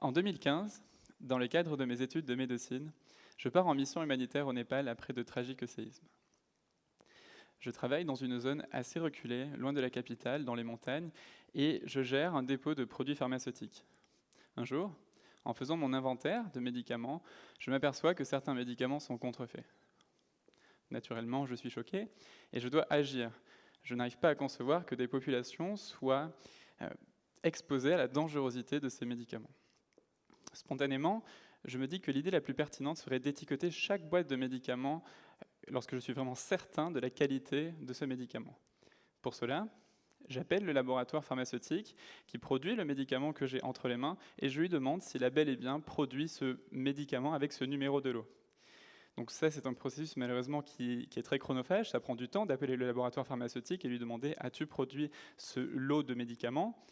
En 2015, dans le cadre de mes études de médecine, je pars en mission humanitaire au Népal après de tragiques séismes. Je travaille dans une zone assez reculée, loin de la capitale, dans les montagnes, et je gère un dépôt de produits pharmaceutiques. Un jour, en faisant mon inventaire de médicaments, je m'aperçois que certains médicaments sont contrefaits. Naturellement, je suis choqué et je dois agir. Je n'arrive pas à concevoir que des populations soient exposées à la dangerosité de ces médicaments. Spontanément, je me dis que l'idée la plus pertinente serait d'étiqueter chaque boîte de médicaments lorsque je suis vraiment certain de la qualité de ce médicament. Pour cela, j'appelle le laboratoire pharmaceutique qui produit le médicament que j'ai entre les mains et je lui demande s'il a bel et bien produit ce médicament avec ce numéro de lot. Donc ça, c'est un processus malheureusement qui est très chronophage. Ça prend du temps d'appeler le laboratoire pharmaceutique et lui demander « As-tu produit ce lot de médicaments ?»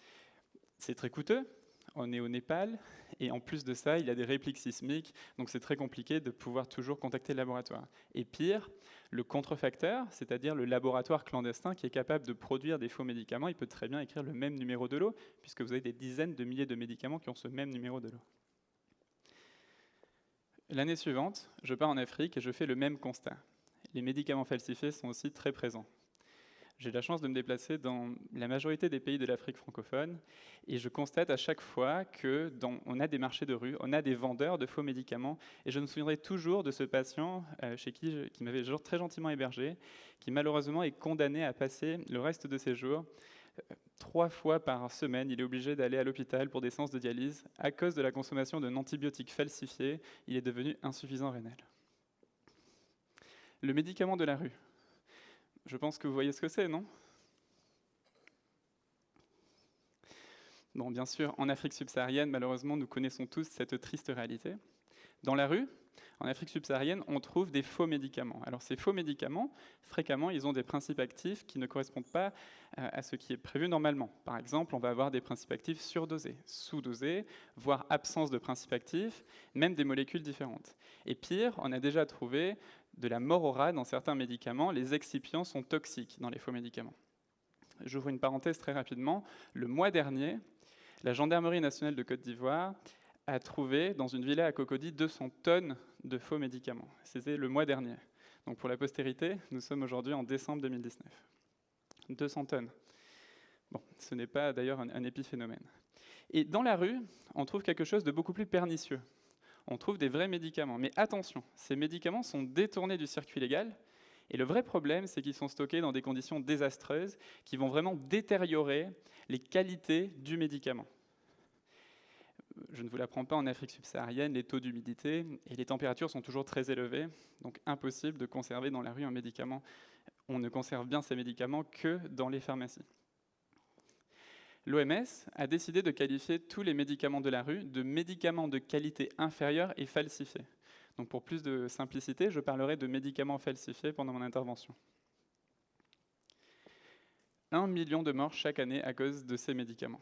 C'est très coûteux. On est au Népal, et en plus de ça, il y a des répliques sismiques, donc c'est très compliqué de pouvoir toujours contacter le laboratoire. Et pire, le contrefacteur, c'est-à-dire le laboratoire clandestin qui est capable de produire des faux médicaments, il peut très bien écrire le même numéro de lot, puisque vous avez des dizaines de milliers de médicaments qui ont ce même numéro de lot. L'année suivante, je pars en Afrique et je fais le même constat. Les médicaments falsifiés sont aussi très présents. J'ai la chance de me déplacer dans la majorité des pays de l'Afrique francophone et je constate à chaque fois qu'on a des marchés de rue, on a des vendeurs de faux médicaments et je me souviendrai toujours de ce patient qui m'avait très gentiment hébergé, qui malheureusement est condamné à passer le reste de ses jours 3 fois par semaine. Il est obligé d'aller à l'hôpital pour des séances de dialyse. À cause de la consommation d'un antibiotique falsifié, il est devenu insuffisant rénal. Le médicament de la rue. Je pense que vous voyez ce que c'est, non? Bon, bien sûr, en Afrique subsaharienne, malheureusement, nous connaissons tous cette triste réalité. Dans la rue, en Afrique subsaharienne, on trouve des faux médicaments. Alors ces faux médicaments, fréquemment, ils ont des principes actifs qui ne correspondent pas à ce qui est prévu normalement. Par exemple, on va avoir des principes actifs surdosés, sous-dosés, voire absence de principes actifs, même des molécules différentes. Et pire, on a déjà trouvé de la mort au rat dans certains médicaments. Les excipients sont toxiques dans les faux médicaments. J'ouvre une parenthèse très rapidement. Le mois dernier, la Gendarmerie nationale de Côte d'Ivoire a trouvé dans une villa à Cocody 200 tonnes de faux médicaments. C'était le mois dernier. Donc pour la postérité, nous sommes aujourd'hui en décembre 2019. 200 tonnes. Bon, ce n'est pas d'ailleurs un épiphénomène. Et dans la rue, on trouve quelque chose de beaucoup plus pernicieux. On trouve des vrais médicaments. Mais attention, ces médicaments sont détournés du circuit légal. Et le vrai problème, c'est qu'ils sont stockés dans des conditions désastreuses qui vont vraiment détériorer les qualités du médicament. Je ne vous l'apprends pas, en Afrique subsaharienne, les taux d'humidité et les températures sont toujours très élevés, donc impossible de conserver dans la rue un médicament. On ne conserve bien ces médicaments que dans les pharmacies. L'OMS a décidé de qualifier tous les médicaments de la rue de médicaments de qualité inférieure et falsifiés. Donc pour plus de simplicité, je parlerai de médicaments falsifiés pendant mon intervention. 1 million de morts chaque année à cause de ces médicaments.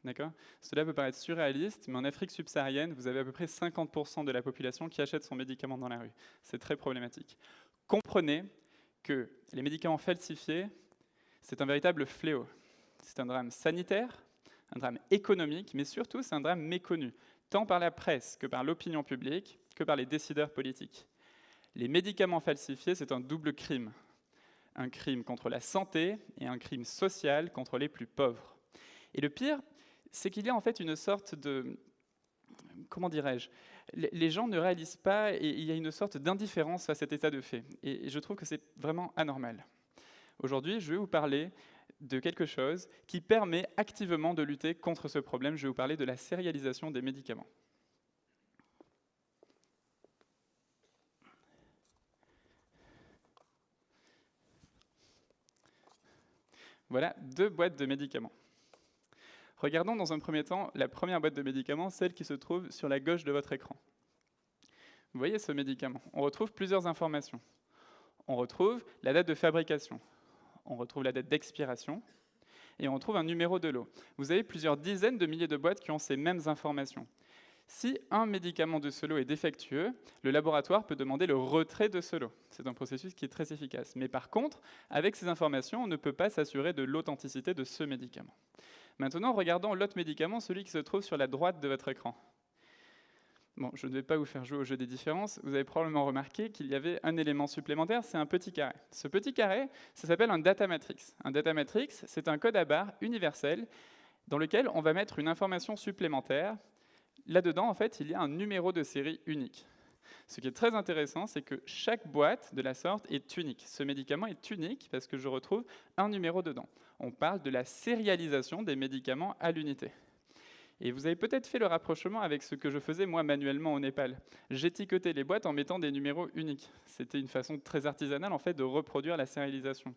D'accord ? Cela peut paraître surréaliste, mais en Afrique subsaharienne, vous avez à peu près 50% de la population qui achète son médicament dans la rue. C'est très problématique. Comprenez que les médicaments falsifiés, c'est un véritable fléau. C'est un drame sanitaire, un drame économique, mais surtout c'est un drame méconnu, tant par la presse que par l'opinion publique, que par les décideurs politiques. Les médicaments falsifiés, c'est un double crime. Un crime contre la santé et un crime social contre les plus pauvres. Et le pire, c'est qu'il y a en fait une sorte de... Comment dirais-je ? Les gens ne réalisent pas et il y a une sorte d'indifférence à cet état de fait. Et je trouve que c'est vraiment anormal. Aujourd'hui, je vais vous parler de quelque chose qui permet activement de lutter contre ce problème. Je vais vous parler de la sérialisation des médicaments. Voilà 2 boîtes de médicaments. Regardons dans un premier temps la première boîte de médicaments, celle qui se trouve sur la gauche de votre écran. Vous voyez ce médicament. On retrouve plusieurs informations. On retrouve la date de fabrication, on retrouve la date d'expiration, et on retrouve un numéro de lot. Vous avez plusieurs dizaines de milliers de boîtes qui ont ces mêmes informations. Si un médicament de ce lot est défectueux, le laboratoire peut demander le retrait de ce lot. C'est un processus qui est très efficace. Mais par contre, avec ces informations, on ne peut pas s'assurer de l'authenticité de ce médicament. Maintenant, regardons l'autre médicament, celui qui se trouve sur la droite de votre écran. Bon, je ne vais pas vous faire jouer au jeu des différences, vous avez probablement remarqué qu'il y avait un élément supplémentaire, c'est un petit carré. Ce petit carré, ça s'appelle un data matrix. Un data matrix, c'est un code à barres universel dans lequel on va mettre une information supplémentaire. Là-dedans, en fait, il y a un numéro de série unique. Ce qui est très intéressant, c'est que chaque boîte de la sorte est unique. Ce médicament est unique parce que je retrouve un numéro dedans. On parle de la sérialisation des médicaments à l'unité. Et vous avez peut-être fait le rapprochement avec ce que je faisais moi manuellement au Népal. J'étiquetais les boîtes en mettant des numéros uniques. C'était une façon très artisanale en fait de reproduire la sérialisation.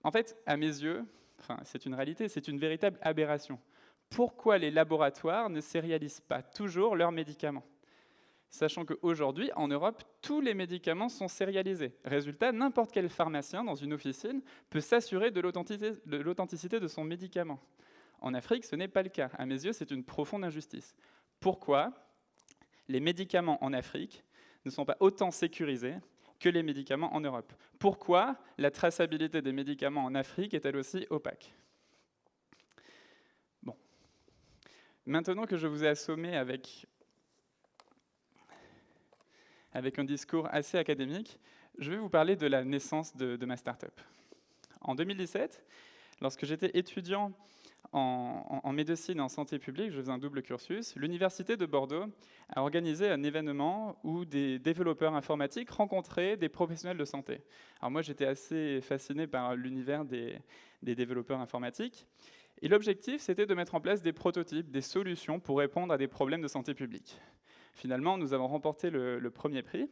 En fait, à mes yeux, c'est une réalité, c'est une véritable aberration. Pourquoi les laboratoires ne sérialisent pas toujours leurs médicaments? Sachant qu'aujourd'hui, en Europe, tous les médicaments sont sérialisés. Résultat, n'importe quel pharmacien dans une officine peut s'assurer de l'authenticité de son médicament. En Afrique, ce n'est pas le cas. À mes yeux, c'est une profonde injustice. Pourquoi les médicaments en Afrique ne sont pas autant sécurisés que les médicaments en Europe? Pourquoi la traçabilité des médicaments en Afrique est-elle aussi opaque? Bon. Maintenant que je vous ai assommé avec un discours assez académique, je vais vous parler de la naissance de ma start-up. En 2017, lorsque j'étais étudiant en médecine et en santé publique, je faisais un double cursus, l'Université de Bordeaux a organisé un événement où des développeurs informatiques rencontraient des professionnels de santé. Alors moi, j'étais assez fasciné par l'univers des développeurs informatiques. Et l'objectif, c'était de mettre en place des prototypes, des solutions pour répondre à des problèmes de santé publique. Finalement, nous avons remporté le premier prix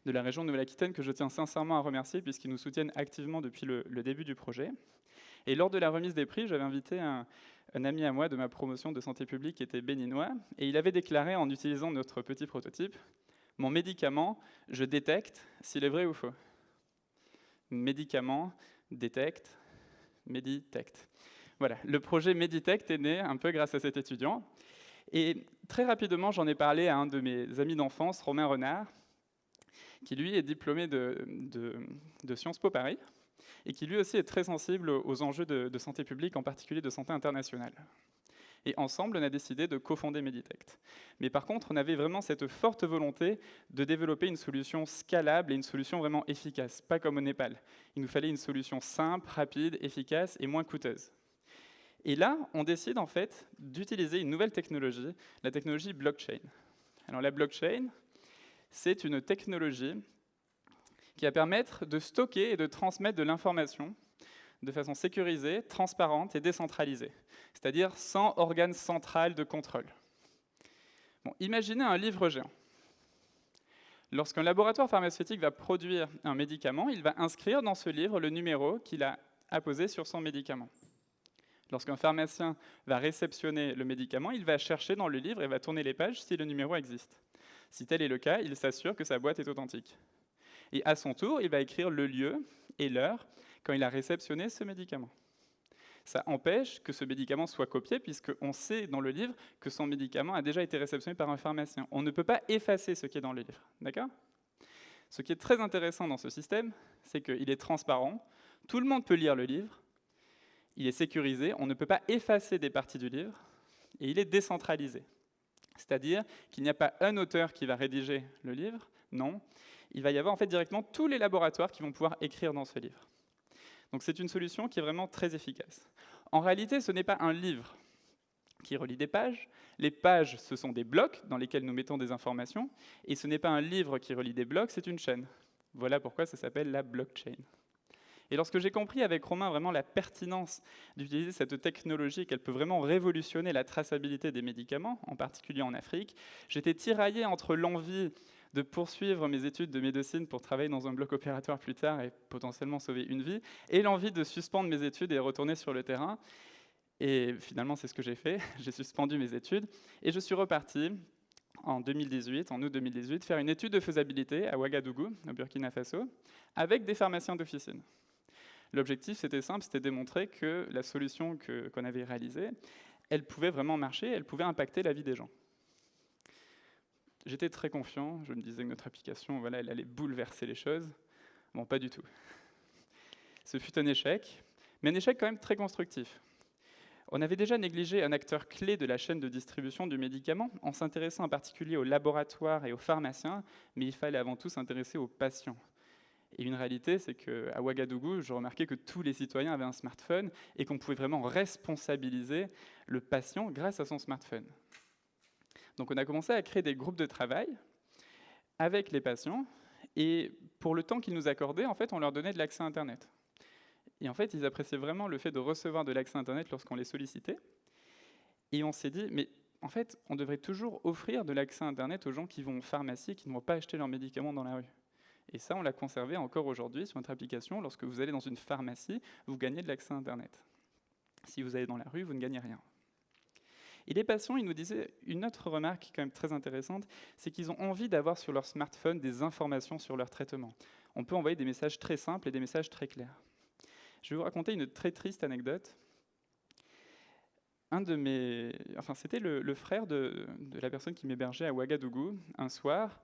de la région de Nouvelle-Aquitaine, que je tiens sincèrement à remercier, puisqu'ils nous soutiennent activement depuis le début du projet. Et lors de la remise des prix, j'avais invité un ami à moi de ma promotion de santé publique qui était béninois, et il avait déclaré, en utilisant notre petit prototype, « Mon médicament, je détecte s'il est vrai ou faux. » Médicament, détecte, Meditect. Voilà, le projet Meditect est né un peu grâce à cet étudiant. Et très rapidement, j'en ai parlé à un de mes amis d'enfance, Romain Renard, qui lui est diplômé de Sciences Po Paris, et qui lui aussi est très sensible aux enjeux de santé publique, en particulier de santé internationale. Et ensemble, on a décidé de cofonder Meditect. Mais par contre, on avait vraiment cette forte volonté de développer une solution scalable et une solution vraiment efficace, pas comme au Népal. Il nous fallait une solution simple, rapide, efficace et moins coûteuse. Et là, on décide en fait d'utiliser une nouvelle technologie, la technologie blockchain. Alors la blockchain, c'est une technologie qui va permettre de stocker et de transmettre de l'information de façon sécurisée, transparente et décentralisée, c'est-à-dire sans organe central de contrôle. Bon, imaginez un livre géant. Lorsqu'un laboratoire pharmaceutique va produire un médicament, il va inscrire dans ce livre le numéro qu'il a apposé sur son médicament. Lorsqu'un pharmacien va réceptionner le médicament, il va chercher dans le livre et va tourner les pages si le numéro existe. Si tel est le cas, il s'assure que sa boîte est authentique. Et à son tour, il va écrire le lieu et l'heure quand il a réceptionné ce médicament. Ça empêche que ce médicament soit copié, puisqu'on sait dans le livre que son médicament a déjà été réceptionné par un pharmacien. On ne peut pas effacer ce qui est dans le livre. D'accord ? Ce qui est très intéressant dans ce système, c'est qu'il est transparent, tout le monde peut lire le livre, il est sécurisé, on ne peut pas effacer des parties du livre, et il est décentralisé. C'est-à-dire qu'il n'y a pas un auteur qui va rédiger le livre, non. Il va y avoir en fait directement tous les laboratoires qui vont pouvoir écrire dans ce livre. Donc c'est une solution qui est vraiment très efficace. En réalité, ce n'est pas un livre qui relie des pages. Les pages, ce sont des blocs dans lesquels nous mettons des informations, et ce n'est pas un livre qui relie des blocs, c'est une chaîne. Voilà pourquoi ça s'appelle la blockchain. Et lorsque j'ai compris avec Romain vraiment la pertinence d'utiliser cette technologie, qu'elle peut vraiment révolutionner la traçabilité des médicaments, en particulier en Afrique, j'étais tiraillé entre l'envie de poursuivre mes études de médecine pour travailler dans un bloc opératoire plus tard et potentiellement sauver une vie, et l'envie de suspendre mes études et retourner sur le terrain. Et finalement, c'est ce que j'ai fait. J'ai suspendu mes études et je suis reparti en 2018, en août 2018, faire une étude de faisabilité à Ouagadougou, au Burkina Faso, avec des pharmaciens d'officine. L'objectif, c'était simple, c'était de démontrer que la solution qu'on avait réalisée, elle pouvait vraiment marcher, elle pouvait impacter la vie des gens. J'étais très confiant, je me disais que notre application, voilà, elle allait bouleverser les choses. Bon, pas du tout. Ce fut un échec, mais un échec quand même très constructif. On avait déjà négligé un acteur clé de la chaîne de distribution du médicament en s'intéressant en particulier aux laboratoires et aux pharmaciens, mais il fallait avant tout s'intéresser aux patients. Et une réalité, c'est qu'à Ouagadougou, je remarquais que tous les citoyens avaient un smartphone et qu'on pouvait vraiment responsabiliser le patient grâce à son smartphone. Donc on a commencé à créer des groupes de travail avec les patients, et pour le temps qu'ils nous accordaient, en fait, on leur donnait de l'accès à Internet. Et en fait, ils appréciaient vraiment le fait de recevoir de l'accès à Internet lorsqu'on les sollicitait. Et on s'est dit, mais en fait, on devrait toujours offrir de l'accès à Internet aux gens qui vont en pharmacie et qui ne vont pas acheter leurs médicaments dans la rue. Et ça, on l'a conservé encore aujourd'hui sur notre application. Lorsque vous allez dans une pharmacie, vous gagnez de l'accès à Internet. Si vous allez dans la rue, vous ne gagnez rien. Et les patients, ils nous disaient une autre remarque quand même très intéressante, c'est qu'ils ont envie d'avoir sur leur smartphone des informations sur leur traitement. On peut envoyer des messages très simples et des messages très clairs. Je vais vous raconter une très triste anecdote. C'était le frère de la personne qui m'hébergeait à Ouagadougou. Un soir,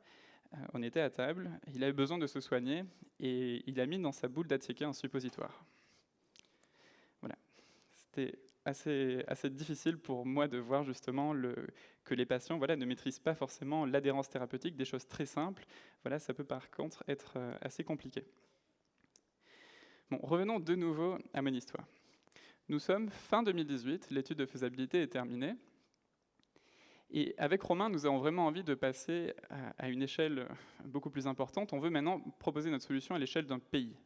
on était à table, il avait besoin de se soigner et il a mis dans sa boule d'attiéké un suppositoire. Voilà. C'était assez difficile pour moi de voir justement que les patients ne maîtrisent pas forcément l'adhérence thérapeutique, des choses très simples. Voilà, ça peut par contre être assez compliqué. Bon, revenons de nouveau à mon histoire. Nous sommes fin 2018, l'étude de faisabilité est terminée. Et avec Romain, nous avons vraiment envie de passer à une échelle beaucoup plus importante. On veut maintenant proposer notre solution à l'échelle d'un pays.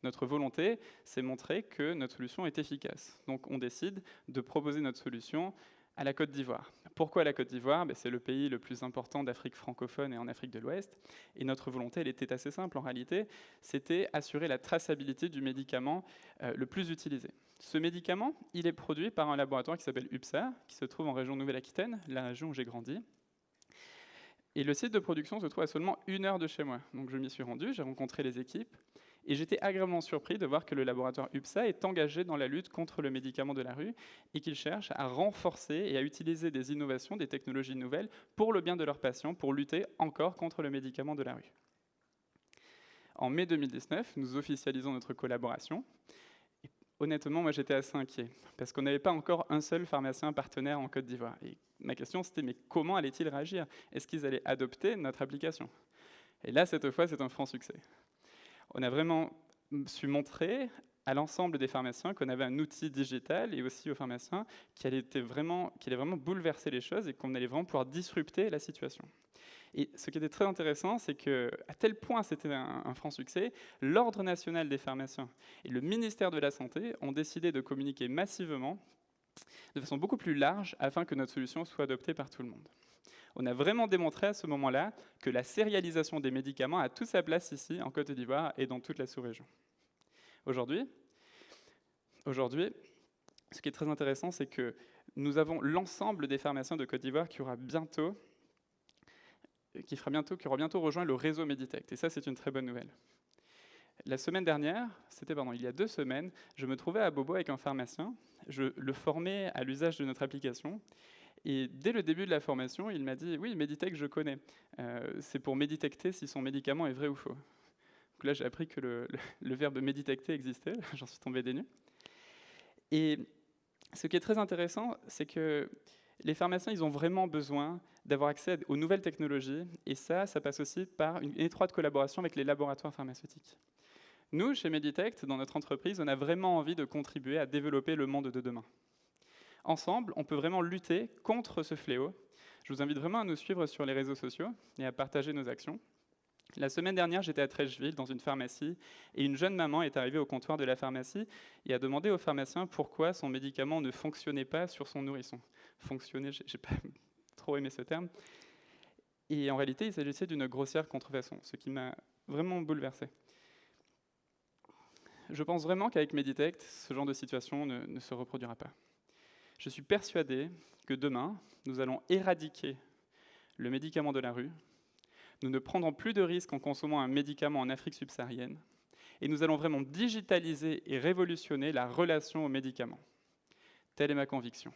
Notre volonté, c'est montrer que notre solution est efficace. Donc on décide de proposer notre solution à la Côte d'Ivoire. Pourquoi la Côte d'Ivoire ? C'est le pays le plus important d'Afrique francophone et en Afrique de l'Ouest. Et notre volonté, elle était assez simple en réalité, c'était assurer la traçabilité du médicament le plus utilisé. Ce médicament, il est produit par un laboratoire qui s'appelle UPSA, qui se trouve en région Nouvelle-Aquitaine, la région où j'ai grandi. Et le site de production se trouve à seulement 1 heure de chez moi. Donc je m'y suis rendu, j'ai rencontré les équipes, et j'étais agréablement surpris de voir que le laboratoire UPSA est engagé dans la lutte contre le médicament de la rue et qu'il cherche à renforcer et à utiliser des innovations, des technologies nouvelles pour le bien de leurs patients, pour lutter encore contre le médicament de la rue. En mai 2019, nous officialisons notre collaboration. Et honnêtement, moi j'étais assez inquiet, parce qu'on n'avait pas encore un seul pharmacien partenaire en Côte d'Ivoire. Et ma question c'était, mais comment allaient-ils réagir ? Est-ce qu'ils allaient adopter notre application ? Et là, cette fois, c'est un franc succès. On a vraiment su montrer à l'ensemble des pharmaciens qu'on avait un outil digital et aussi aux pharmaciens qui allait vraiment bouleverser les choses et qu'on allait vraiment pouvoir disrupter la situation. Et ce qui était très intéressant, c'est qu'à tel point c'était un franc succès, l'Ordre national des pharmaciens et le ministère de la Santé ont décidé de communiquer massivement, de façon beaucoup plus large, afin que notre solution soit adoptée par tout le monde. On a vraiment démontré à ce moment-là que la sérialisation des médicaments a toute sa place ici, en Côte d'Ivoire et dans toute la sous-région. Aujourd'hui, ce qui est très intéressant, c'est que nous avons l'ensemble des pharmaciens de Côte d'Ivoire qui aura bientôt rejoint le réseau Meditect. Et ça, c'est une très bonne nouvelle. La semaine dernière, il y a 2 semaines, je me trouvais à Bobo avec un pharmacien. Je le formais à l'usage de notre application. Et dès le début de la formation, il m'a dit « Oui, Meditect, je connais. C'est pour méditecter si son médicament est vrai ou faux. » Donc là, j'ai appris que le verbe méditecter existait. J'en suis tombé des nues. Et ce qui est très intéressant, c'est que les pharmaciens, ils ont vraiment besoin d'avoir accès aux nouvelles technologies. Et ça passe aussi par une étroite collaboration avec les laboratoires pharmaceutiques. Nous, chez Meditect, dans notre entreprise, on a vraiment envie de contribuer à développer le monde de demain. Ensemble, on peut vraiment lutter contre ce fléau. Je vous invite vraiment à nous suivre sur les réseaux sociaux et à partager nos actions. La semaine dernière, j'étais à Trècheville, dans une pharmacie, et une jeune maman est arrivée au comptoir de la pharmacie et a demandé au pharmacien pourquoi son médicament ne fonctionnait pas sur son nourrisson. Fonctionner, j'ai pas trop aimé ce terme. Et en réalité, il s'agissait d'une grossière contrefaçon, ce qui m'a vraiment bouleversé. Je pense vraiment qu'avec Meditect, ce genre de situation ne se reproduira pas. Je suis persuadé que demain, nous allons éradiquer le médicament de la rue. Nous ne prendrons plus de risques en consommant un médicament en Afrique subsaharienne. Et nous allons vraiment digitaliser et révolutionner la relation aux médicaments. Telle est ma conviction.